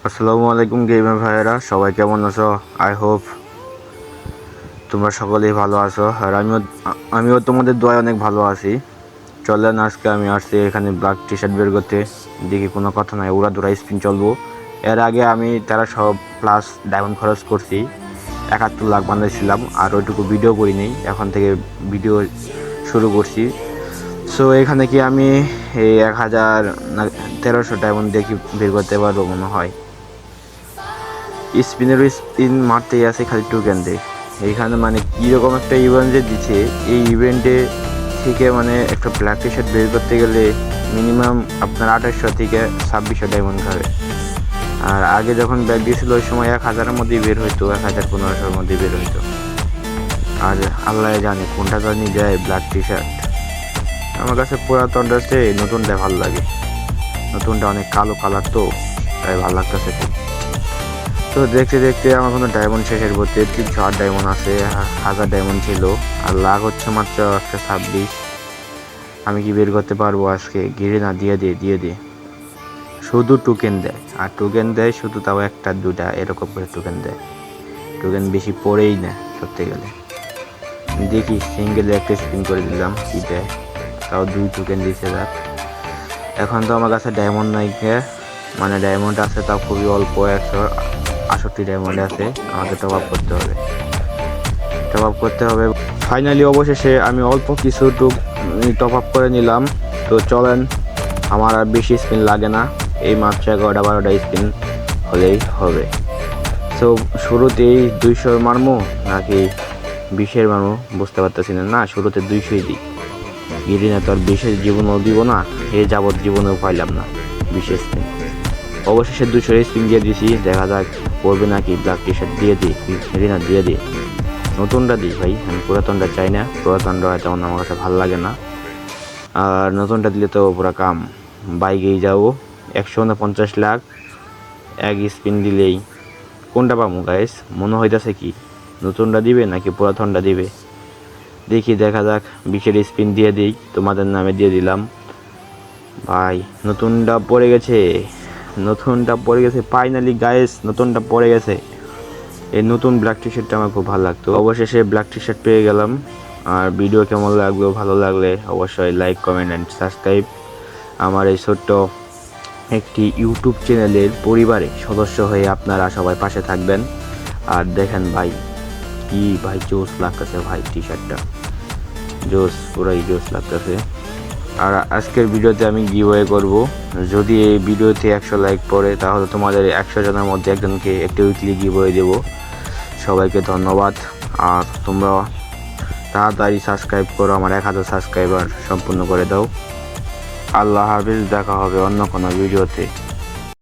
আসসালামু আলাইকুম গেমার ভাইয়েরা, সবাই কেমন আছো? আই হোপ তোমরা সকলেই ভালো আছো। আর আমিও তোমাদের দোয়ায় অনেক ভালো আছি। চলেন আজকে আমি আসছি এখানে ব্ল্যাক টি শার্ট বের করতে। দেখি কোনো কথা নাই, উড়া দুরা স্পিন চলবো। এর আগে আমি 1300+ ডায়মন্ড খরচ করছি, 71 লাখ বানাইছিলাম, আর ওইটুকু ভিডিও করি নেই, এখন থেকে ভিডিও শুরু করছি। সো এখানে কি আমি এই 1000 না 1300 ডায়মন্ড দেখি বের করতে পারবো মনে হয়। স্পিন মারতেই আছে খালি টোকেন দেয়। এইখানে মানে কীরকম একটা ইভেন্ট যে দিচ্ছে, এই ইভেন্টে থেকে মানে একটা ব্ল্যাক টি শার্ট বের করতে গেলে মিনিমাম আপনার 2800 থেকে 2600 ডায়মন্ড খাবে। আর আগে যখন ব্যাগ দিয়েছিল ওই সময় 1000-এর মধ্যেই বের হইতো, 1000-1500-এর মধ্যেই বের হইতো। আর আল্লাহ জানে কোনটা জানি যায় ব্ল্যাক টি শার্ট। আমার কাছে পুরাতনটা চেয়ে নতুনটা ভালো লাগে, নতুনটা অনেক কালো কালার তো, তাই ভালো লাগতেছে খুব। তো দেখতে দেখতে আমার কোনো ডায়মন্ড শেষের পথে 308 ডায়মন্ড আছে, 1000 ডায়মন্ড ছিল, আর লাখ হচ্ছে মাত্র 126। আমি কি বের করতে পারবো আজকে? গিরে না, দিয়ে দে। শুধু টোকেন দেয়, আর টোকেন দেয় শুধু, তাও একটা দুটা এরকম করে টোকেন দেয়। টোকেন বেশি পড়েই না ধরতে গেলে। দেখি সিঙ্গেলে একটা স্পিন করে দিলাম, কি দেয়, তাও 2 টোকেন দিয়েছে। যাক, এখন তো আমার কাছে ডায়মন্ড নাই, মানে ডায়মন্ড আছে তাও খুবই অল্প, 168 ডায়মন্ড আছে। আমাকে টপ আপ করতে হবে। ফাইনালি অবশেষে আমি অল্প কিছু টপ আপ করে নিলাম। তো চলেন, আমার আর বেশি স্পিন লাগে না, এই মাত্র 11-12টা স্পিন হলেই হবে। সো শুরুতেই 200 মারমো নাকি 20-এর মারমো বুঝতে পারতেছি না। শুরুতে 200-ই দিই, গিরি না তো আর 20-এর জীবনও দিব না, এ যাবৎ জীবনেও পাইলাম না 20 স্পিন। অবশেষে 200 স্পিন দিয়ে দিয়েছি, দেখা যাক পড়বে নাকি। ব্ল্যাক টি শার্ট দিয়ে দিই, রিনা দিয়ে দিই, নতুনটা দিই ভাই, আমি পুরাতনটা চাই না, পুরাতনটা তেমন আমার কাছে ভালো লাগে না। আর নতুনটা দিলে তো পুরা কাম, বাইকেই যাবো। 149 লাখ এক স্পিন দিলেই। কোনটা পাবো গাইস? মনে হইতেছে কি নতুনটা দিবে নাকি পুরাতনটা দিবে, দেখি দেখা যাক। 20-এর স্পিন দিয়ে দিই, তোমাদের নামে দিয়ে দিলাম ভাই। নতুনটা পড়ে গেছে ফাইনালি গাইস, নতুনটা পড়ে গেছে। এই নতুন ব্ল্যাক টি শার্টটা আমার খুব ভালো লাগতো। অবশেষে ব্ল্যাক টি শার্ট পেয়ে গেলাম। আর ভিডিও কেমন লাগলো, ভালো লাগলে অবশ্যই লাইক, কমেন্ট অ্যান্ড সাবস্ক্রাইব। আমার এই ছোট্ট একটি ইউটিউব চ্যানেলের পরিবারে সদস্য হয়ে আপনারা সবাই পাশে থাকবেন। আর দেখেন ভাই, কি ভাই জোস লাগতেছে ভাই, টি শার্টটা জোস, পুরাই জোস লাগতেছে। আর আজকের ভিডিওতে আমি গিভওয়ে করব। যদি এই ভিডিওতে 100 লাইক পড়ে তাহলে তোমাদের 100 জনের মধ্যে একজনকে একটি উইকলি গিভওয়ে দেবো। সবাইকে ধন্যবাদ। আর তোমরা তাড়াতাড়ি সাবস্ক্রাইব করো, আমার 1000 সাবস্ক্রাইবার সম্পূর্ণ করে দাও। আল্লাহ হাফিজ, দেখা হবে অন্য কোনো ভিডিওতে।